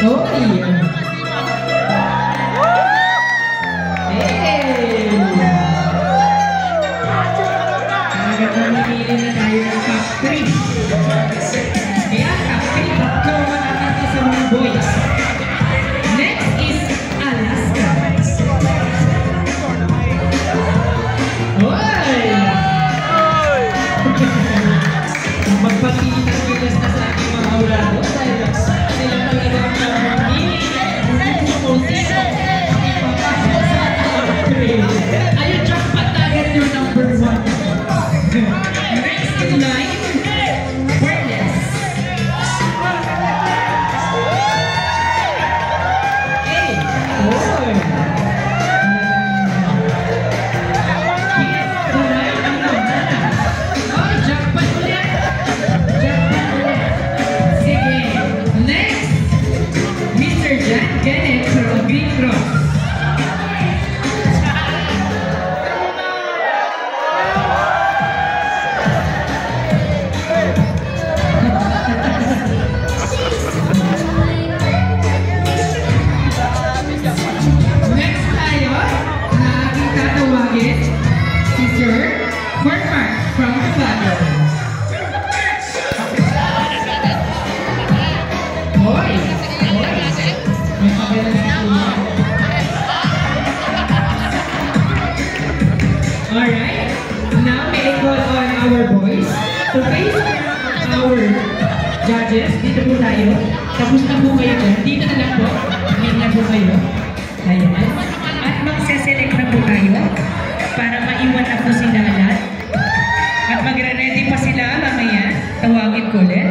Oh, iya. Hey! Agad mamimili na tayo ng top 3. Kaya top 3, tatlo natin sa mga boys. Next is Alaska. Oy! Magpapili ng bigas na sa aking mga urado dahil sila talaga ang mamimili kung sino ipapasok sa upgrade. Ayun, jackpot agad yung number 1. Next in line, Wireless. Hey! Oh! Kenneth from Green Cross. Next tayo, na aking tatawagin, si Sir Mark from Father. Hoy! Alright, now may I call on our boys to face our judges. Dito po tayo. Tapos na po kayo dyan. Dito na lang po. Ngayon na po kayo. Ayan. At magseselect na po tayo para maiwan na po sila lahat. At magre-ready pa sila mamaya. Tawagin ko ulit.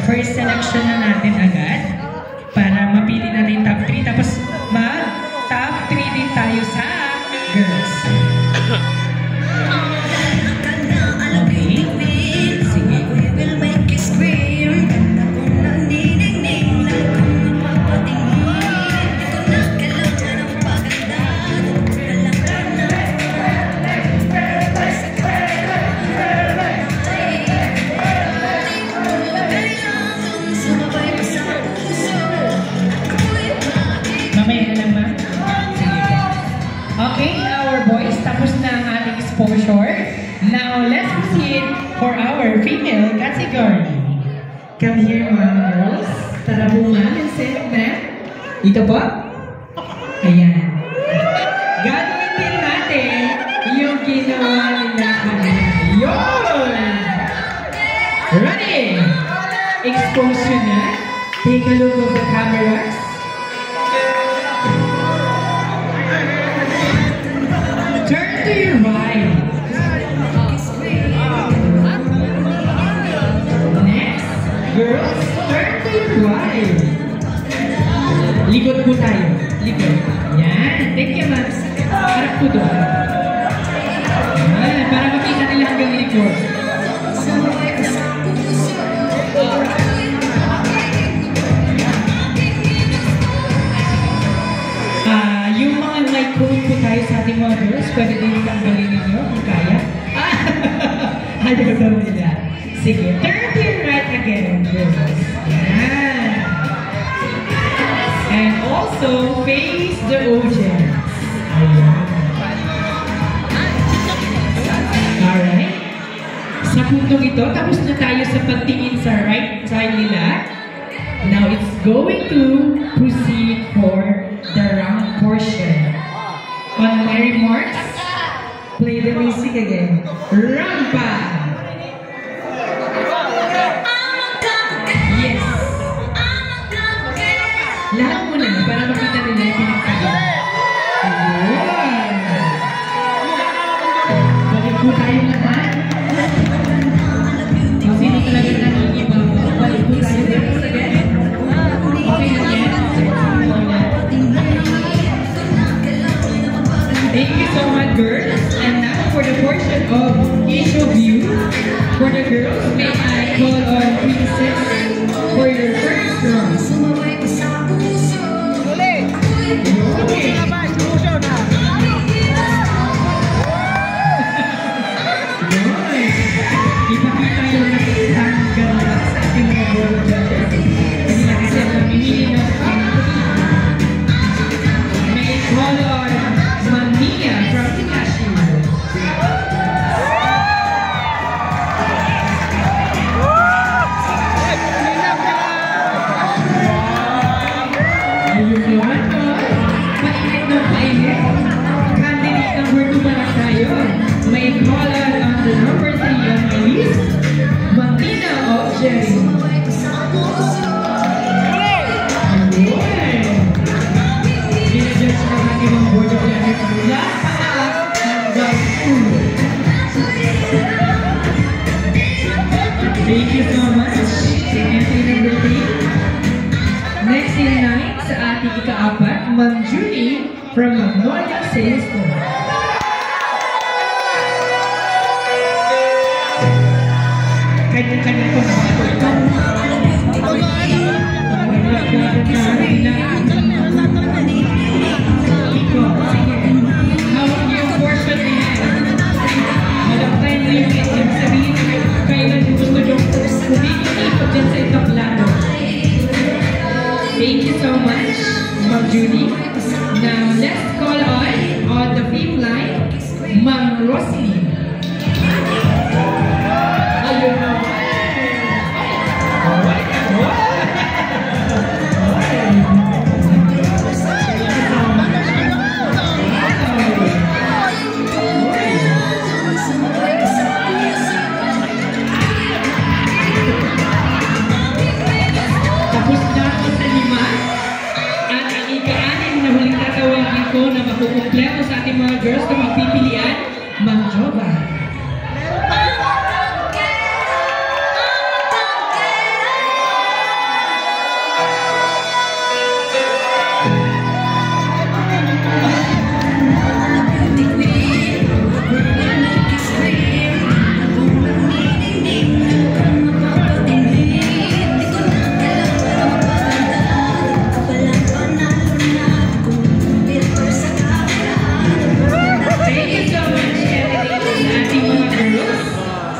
First selection na natin agad para mapili na yung top 3. Tapos mag-top 3 din tayo sa girls. Okay, our boys, tapos na ang ating exposure. Now, let's proceed for our female category. Come here, mga girls. Tara po, ma'am and sit, ma'am. Dito po. Ayan. Gagawin din natin yung ginawa nila kanina. Yun! Ready? Exposure na. Take a look of the cameras. Turn to your right. Next, girls, turn to your right. Likod po tayo. Likod. Yan. Thank you, ma'am. Harap po doon. Yan. Para makita nila hanggang likod. Yung mga may code po tayo sa ating mga girls, pwede din yung tanggalin ninyo kung kaya. Ayaw daw nila. Sige, turn to your right again, girls. Yan. And also, face the audience. Ayan. Alright. Sa puntong ito, tapos na tayo sa pagtingin sa right side nila. Now, it's going to proceed for the round portion. On my remarks, play the music again. Rampa! Yes! Lahat muna para makita nila yung pinagkaya. Ayun! Balik po tayo lahat. Kung sino talaga nangingibaw, balik po tayo girls again. Okay na yan. Thank you so much, girls. And now for the portion of each of you, for the girls, may I call on Princess for your first round. Okay. Ipakita yung nakitang ganda sa ating mga board judges. Kasi nakasya na mamimili ng Ayun naman po. Mainit na mainit. Candidate number 2 pa lang tayo. May caller on the number 3 on my list. Martina of Jerry. Ginajudge na natin ang board of judges mula hanggang ulo. Thank you so much. Entry number 3. Next in line sa ating ika-apat, Ma'am Julie from Magnolia Sales Store. Kanya-kanya po na ito. Hawak niyo yung portion na yan. Walang time limit. Yung sabihin na kailan gusto nyo kumikot dyan sa itaplano. Thank you so much, Ma'am Julie. Now, let's call on the 5th line, Ma'am Roslyn. Ayun na. Na makukumpleto sa ating mga girls na magpipilian, Ma'am Jova.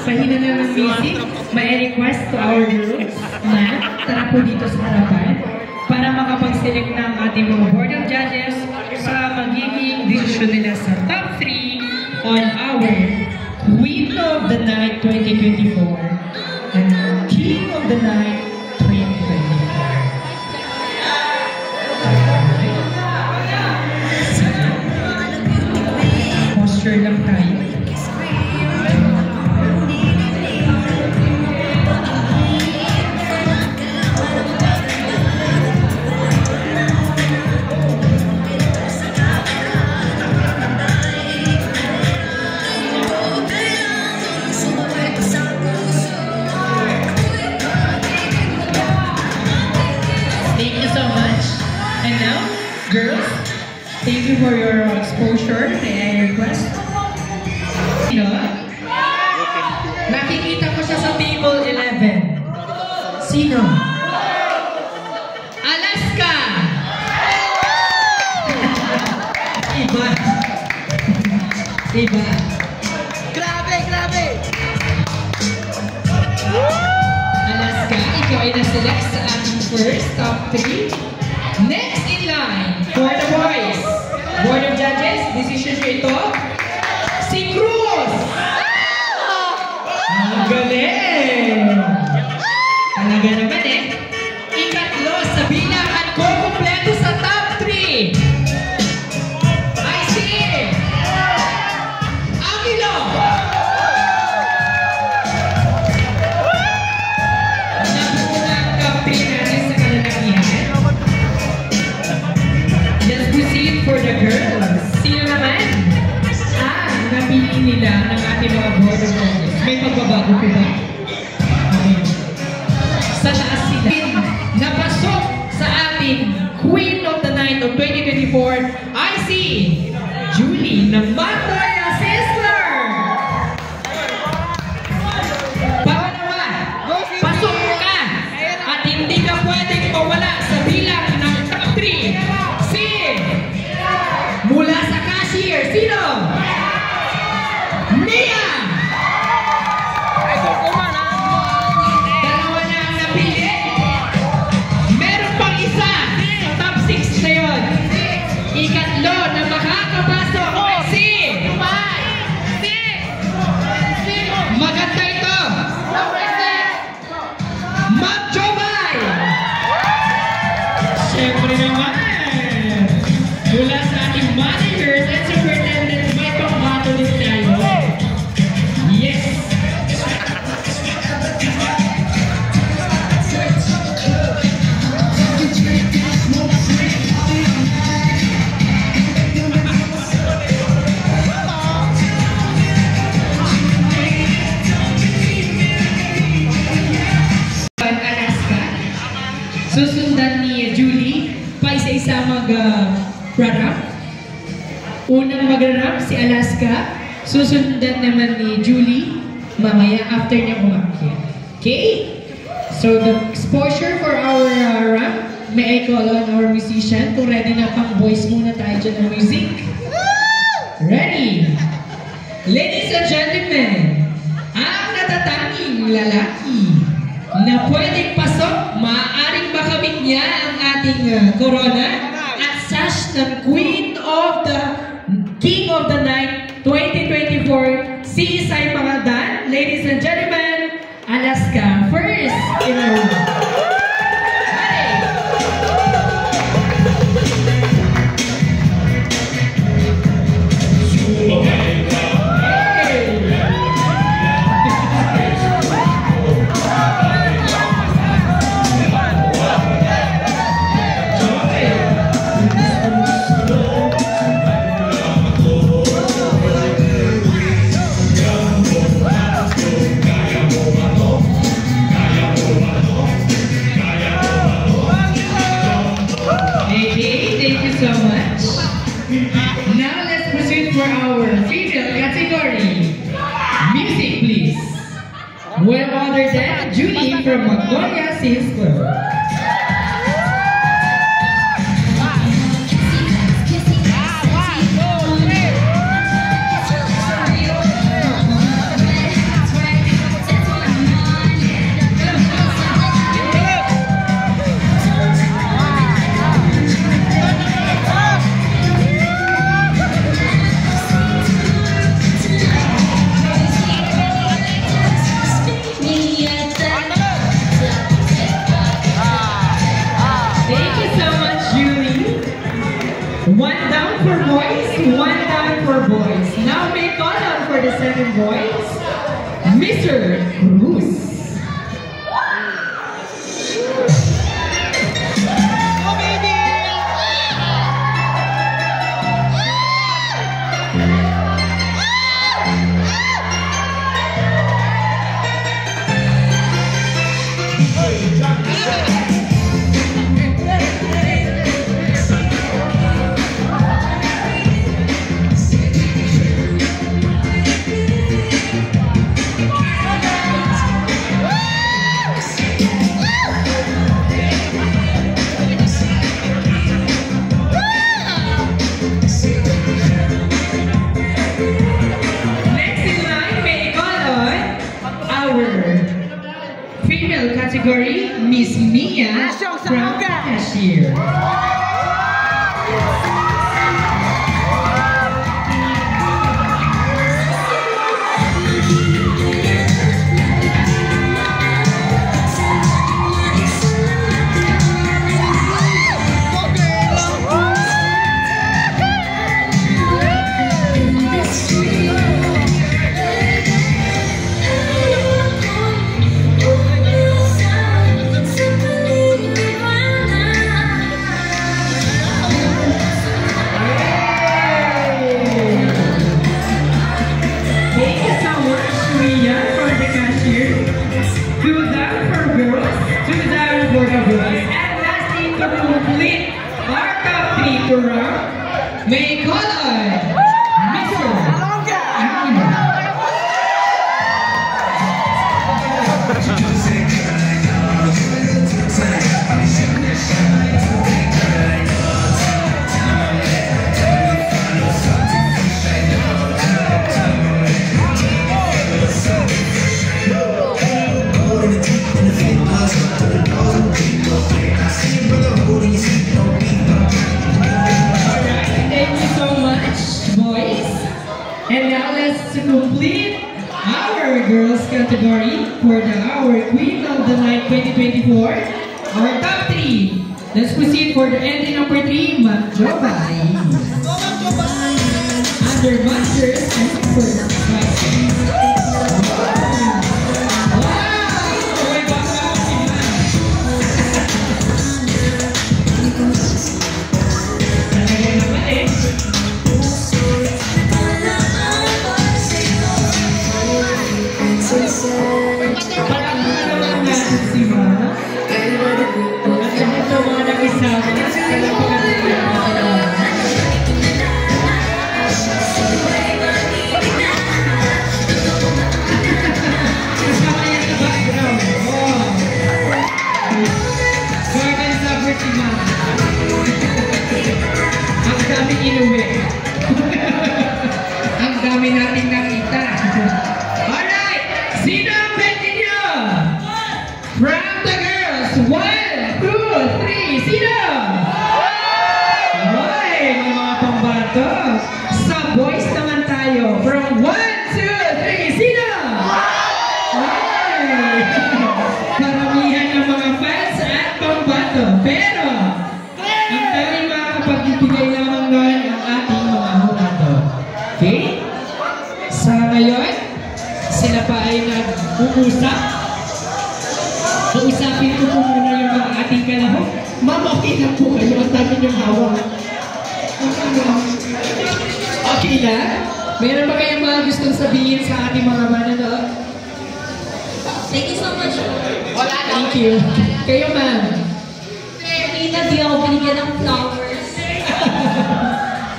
Pahina na ng music, may request to our girls na tara po dito sa harapan para makapag-select ng ating mga board of judges sa magiging decision nila sa top 3 on our Queen of the Night 2024 and King of the Night 2024. Posture lang tayo. Girls, thank you for your exposure. May I request? Sino? Nakikita ko siya sa table 11. Sino? Alaska! Iba. Iba. Grabe, grabe! Alaska, ikaw ay na-select sa ating first top 3. Next in line, for the boys, board of judges, decision nyo ito, si Cruz! Ang galing! Talaga naman eh. Ikatlo sa bilangan ko, kumpleto sa top 3. I see! Angelo! Nabuo na ang top 3 natin sa kalalakihan. Let's proceed for the girls. Sino naman? Napili nila ng ating mga board of judges. May pagbabago po ba? Okay. Sa taas sila. Napasok sa ating Queen of the Night of 2024, I see Julie ng Magnolia Sister! Pangalawa, pasok ka at hindi ka pwedeng mawala sa bilang ng top 3. Mula sa cashier, sino? Mia! Dalawa na ang napili. Meron pang isa sa top 6 na yun. Ikatlo na makakapasok ay si maganda ito. Ma'am Jomay! Siyempre naman. susundan ni Julie pa isa-isa mag-run-up. Unang mag-run-up si Alaska, susundan naman ni Julie mamaya after niya umakyat. Okay? So the exposure for our run, may I call on our musician kung ready na pang voice muna tayo dyan ng music. Ready? Ladies and gentlemen, ang natatanging lalaki na pwedeng pasok, maaaring makamit niya ang ating corona at sash ng King of the Night 2024, si Isay Pangandan. Ladies and gentlemen, Alaska first in a row. Well, other than Julie from Magnolia Sales Club. One down for boys, one down for boys. Now may call out for the second voice, Mr. Cruz. Female category, Miss Mia from Cashier. Complete our top 3 program. May call on Mr. And now let's complete our girls category for our Queen of the Night 2024. Our top 3. Let's proceed for the entry number 3, Manjobay. Under Masters and First. Para naman natin si Mana. kasama. Kalapagan nila ang mga kalawan. Kasama yan sa background. Oh. Garden suffer si Mama. Ang daming inuwi. Ang dami nating nakita. Alright! Sino ang pwede nyo? From the girls. 1, 2, 3. Sino? Hoy! May mga pambato. Sa boys naman tayo. From 1, 2, 3. Sino? Hoy! Karamihan ng mga fans at pambato. Pero, ang tanging makakapagbibigay lamang nun ang ating mga hulato. Okay? Sa ngayon, sila pa ay nag-uusap. Uusapin ko po muna yung mga ating kalahok. Ma'am, okay lang po kayo. Ang dami niyong hawak. Okay lang? Meron ba kayong mga gustong sabihin sa ating mga mananood? Thank you so much. Thank you. Kayo, ma'am. Kanina di ako binigyan ng flowers.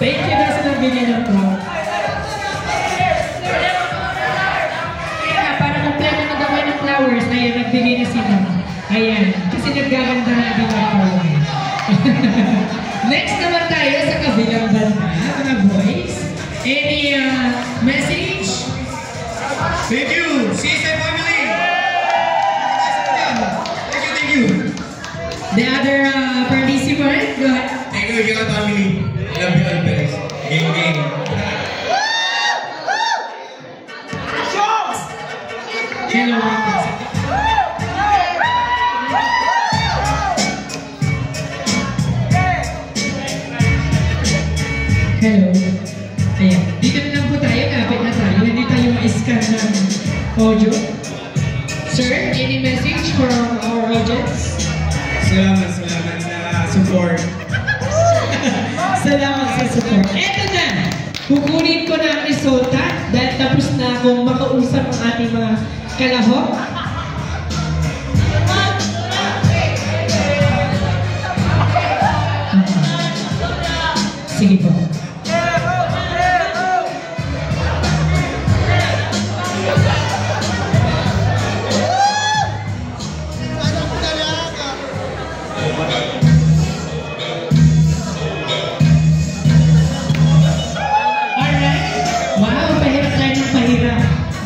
Thank you na sa nagbigay ng flower. Kaya para kompleto na daw kayo ng flowers, ayan, nagbigay na sila. Ayan, kasi naggaganda na din ako. Next naman tayo sa kabilang banda, mga boys. Any message? Thank you, CSI family. Thank you. The other participant, go ahead. Thank you, Jika family. Love you all, guys. Gang. Hello, hello. Ayan. Dito na lang po tayo. Kapit na tayo. Hindi tayo ma-scan ng audio. Sir, any message for our audience? Salamat sa support. Salamat sa support. Eto na! Kukunin ko na ang resulta dahil tapos na akong makausap ang ating mga kalahok. Sige po.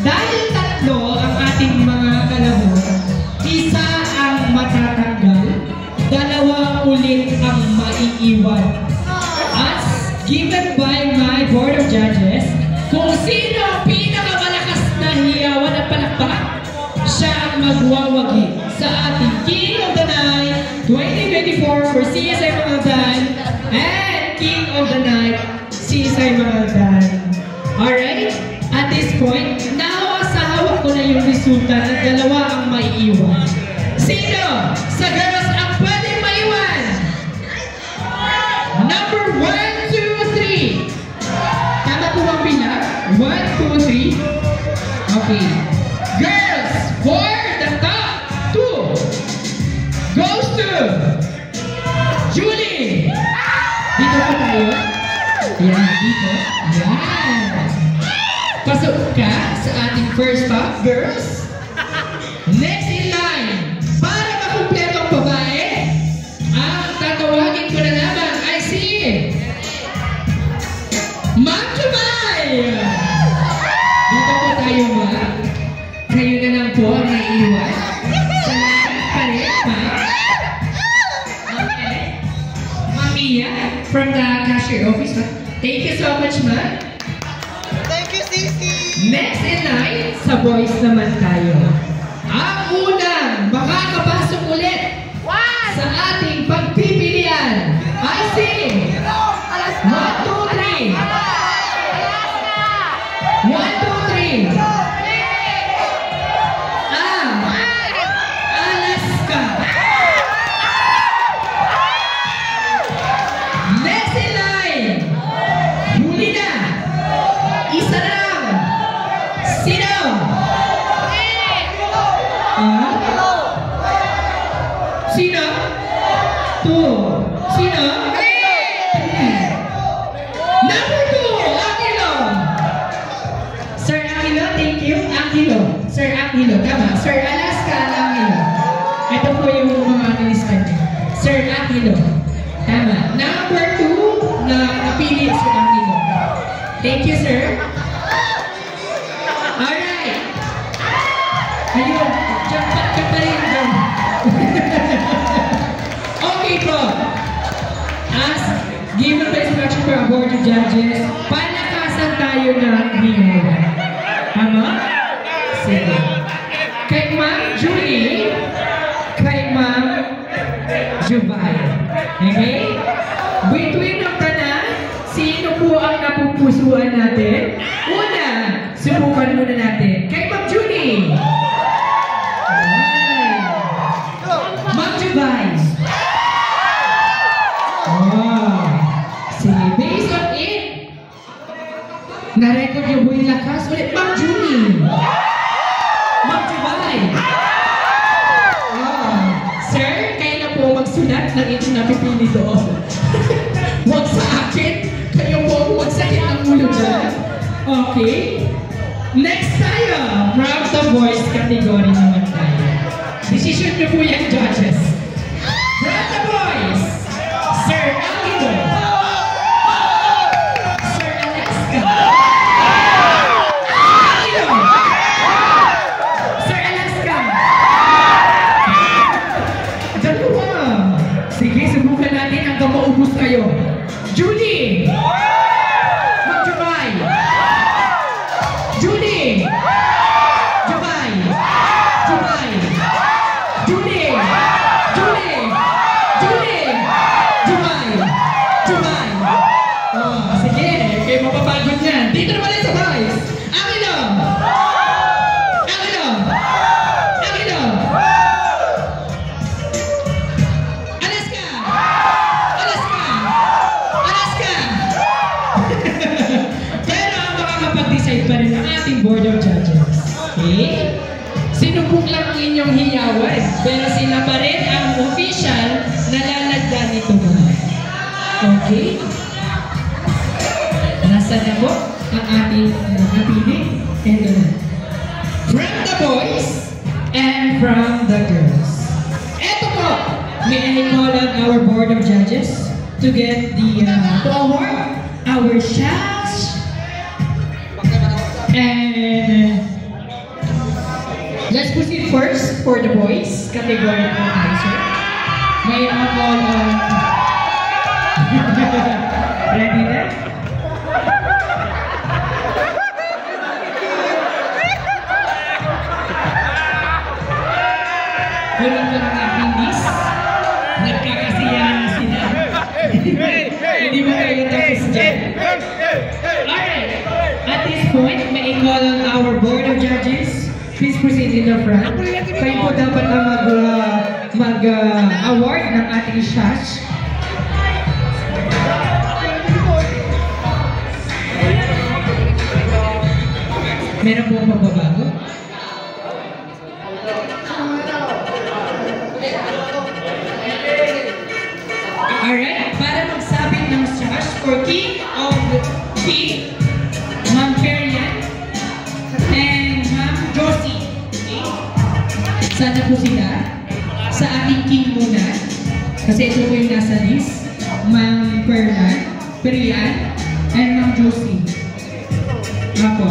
Dahil tatlo ang ating mga kalahok, isa ang matatanggal, dalawa ulit ang maiiwan. As given by my board of judges, kung sino ang pinakamalakas na hiyawan at palakpak, siya ang magwawagi sa ating King of the Night 2024 for CSI Mangaldan and King of the Night CSI Mangaldan. Alright? At this point, sa hawak ko na yung resulta na dalawa ang maiiwan. Sino sa girls ang pwedeng maiwan? Number 1, 2, 3. Tama po ang bilang? 1, 2, 3. Okay. Girls, for the top 2 goes to Julie. Dito po tayo. Yan, dito. Yan. Pasok ka sa ating first top, girls. Next in line, para makumpleto ang babae, ang tatawagin ko na naman ay si Ma'am Jumay! Dito po tayo, ma'am. Kayo na lang po ang naiiwan. Salamat pa rin, ma'am. Okay. Ma'am Mia, from the cashier office. Thank you so much, ma'am. Next in line, sa boys naman tayo. Ang unang makakapasok ulit sa ating pagpipilian ay si 1, 2, 3. 1, 2, 3. Alaska. Next in line, huli na. Isa na lang. Sino? Sino? Number 2, Angelo. Sir Angelo, thank you. Angelo. Sir Angelo, tama. Sir Alaska Angelo. Ito po yung mga nilista niya. Sir Angelo. Tama. Number 2 na napili si Angelo. Thank you, sir. Alright. Ayun. Jump ka pa rin. Okay po. As given by instruction for our board of judges, palakasan tayo ng hinawa. Tama? Sige. Kay Ma'am Julie, kay Ma'am Jubay. Okay? Between ang tanan, sino po ang napupusuan natin? Una, subukan muna natin. Kay Ma'am Julie. Ma'am Jubay. Wow. Sige, based on it, na-record yung buhay lakas ulit. Ma'am Julie. Ma'am Jubay. Wow. Sir, kayo na po magsulat ng inyong napipili doon. Huwag sa akin. Kayo po huwag sakit ang ulo dyan. Okay. Next tayo. From the boys category naman tayo. Decision nyo po yan, judges. From the boys, Sir Angelo. Sir Alaska. Angelo. Sir Alaska. Dalawa. Sige, subukan natin hanggang maubos kayo. Julie. Ma'am Jubay. Julie. Jubay. Jubay. Julie. Julie. Julie. Jubay. Jubay. Oh, sige. Kayo mapapagod yan. Dito naman sa boys. Angelo. Angelo. Angelo. Alaska. Alaska. Alaska. Pero ang makakapag-decide pa rin ang ating board of judges. Okay? Sinubok lang ang inyong hiyawan, pero sila pa rin ang official na lalagdan nito mga. Okay? Nasa na po ang ating napili? Ito na. From the boys and from the girls. Ito po! May I call on our board of judges to get the to award our shots and let's proceed first for the boys category po tayo, sir. May I call on ready na? Kulang ko ng aking list. Nagkakasiyahan na sila. Hindi mo kayo tapos dyan. Alright. At this point, may I call on our board of judges. Please proceed in the front. Kayo po dapat na mag-award ng ating shots. Meron po magbabago? Alright, para magsabit ng shots for King of the King, Ma'am Perian and Ma'am Josie. Okay? Sana po sila sa ating King muna. Kasi ito po yung nasa list. Ma'am Perian and Ma'am Josie. Ako.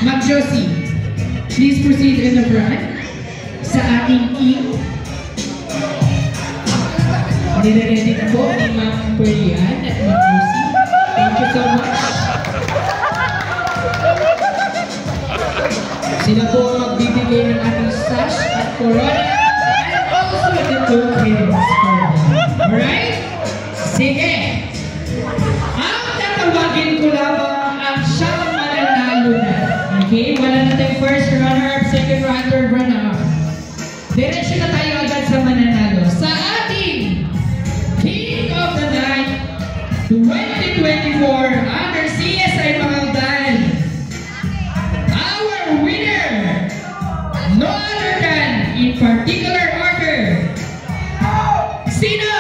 Ma'am Josie, please proceed in the front sa ating King. Nire-ready na po ni Ma'am Perian at Ma'am Josie. Thank you so much. Sila po magbibigay ng ating sash at corona and also the tokens for them. Alright? Sige! Ang tatawagin ko lamang ang siyang mananalo na. Okay? Wala na tayong first runner-up, second runner-up. Diretso na tayo agad sa mananalo. Sa ating King of the Night 2024 under CSI Magaldan, our winner, no other than in particular order, sino?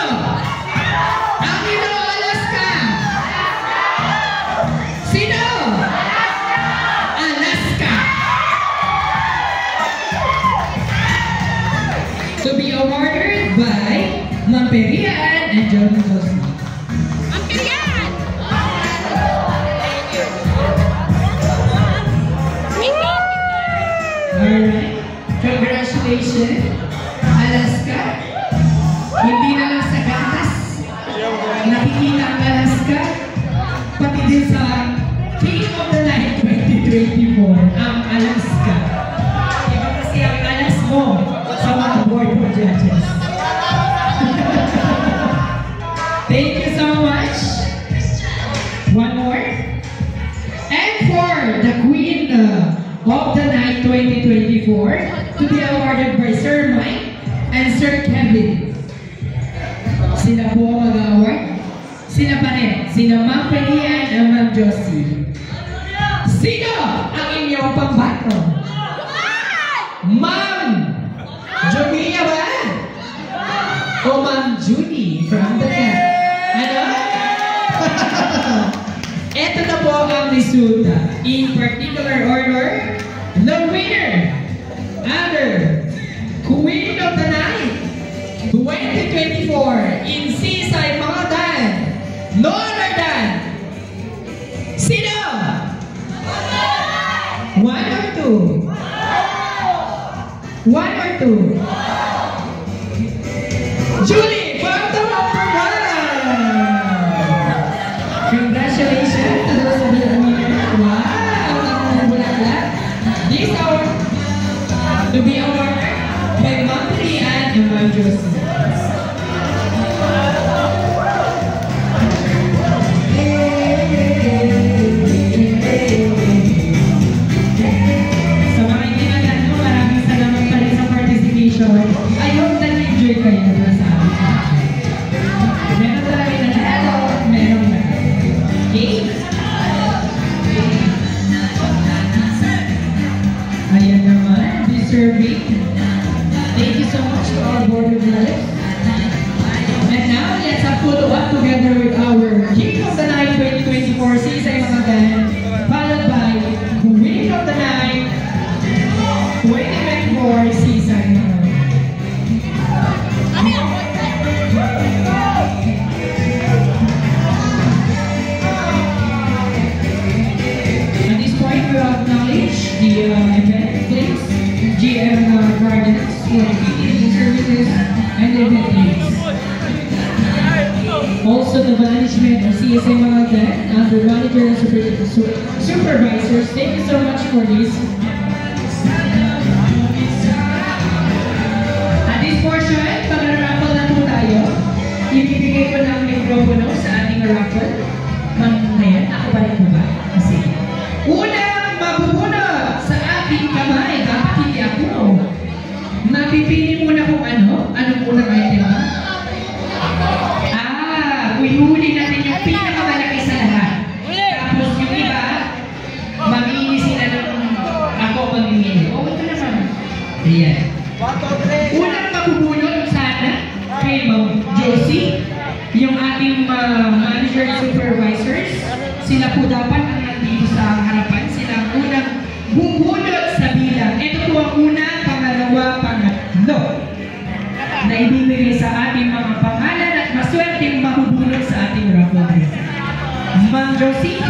Johnny Josie. Alright. Congratulations, Alaska. Hindi na lang sa gatas. Nakikita ang Alaska. Pati din sa King of the Night 2024, ang Alaska. Iba kasi ang alas mo sa mga board of judges. Thank you so much. One more. And for the Queen of the Night 2024 to be awarded by Sir Mike and Sir Kevin. Sila po ang mag-award. Sila pa rin. Sina Ma'am Pelian at Ma'am Josie. Sino ang inyong pambato? Ma'am Jovia ba? O Ma'am Judy from the camp? Ano? Ito na po ang resulta. In particular order, the winner under Queen of the Night 2024 in Seaside Mangadan, no other than sino? One or two? One or two? Julie from the Mangadan! Congratulations to those of you winners. Wow! Ang bulaklak. This award to be awarded by Ma'am Pelian and Ma'am Josie. Sa mga hindi nagano, maraming salamat pa rin sa participation. I hope na enjoy kayo na sa amin. Meron talaga na hello, meron na. Okay? Ayan naman, deserving. Thank you so much to our board of judges. And now, let's have photo up together with our King of the Night 2024 Seaside Mangadan, followed by Queen of the Night 2024 Seaside Mangadan. At this point, we acknowledge the event teams, GM Gardens, for the services and the event teams. Also, the management of CSA Mangadan, under manager and supervisors, thank you so much for this. At this portion, pag-raffle na po tayo. Ibibigay ko ng mikropono sa ating raffle. Ngayon, ako pa rin ba? Kasi, unang mabubunot sa ating kamay, dapat hindi ako. Mapipili muna kung ano. Anong unang item ba? Ihuli natin yung pinakamalaki sa lahat. Tapos yung iba, mamili sila ng ako mamimili. O, ito naman. Ayan. Unang mabubunot sana kay Ma'am Josie, yung ating manager and supervisors. Sila po dapat ang nandito sa harapan. Sila ang unang bubunot sa bilang. Ito po ang una, pangalawa, pangatlo na ibibigay sa ating mga pangalan at maswerteng mahubulot sa ating raffle. Ma'am Josie,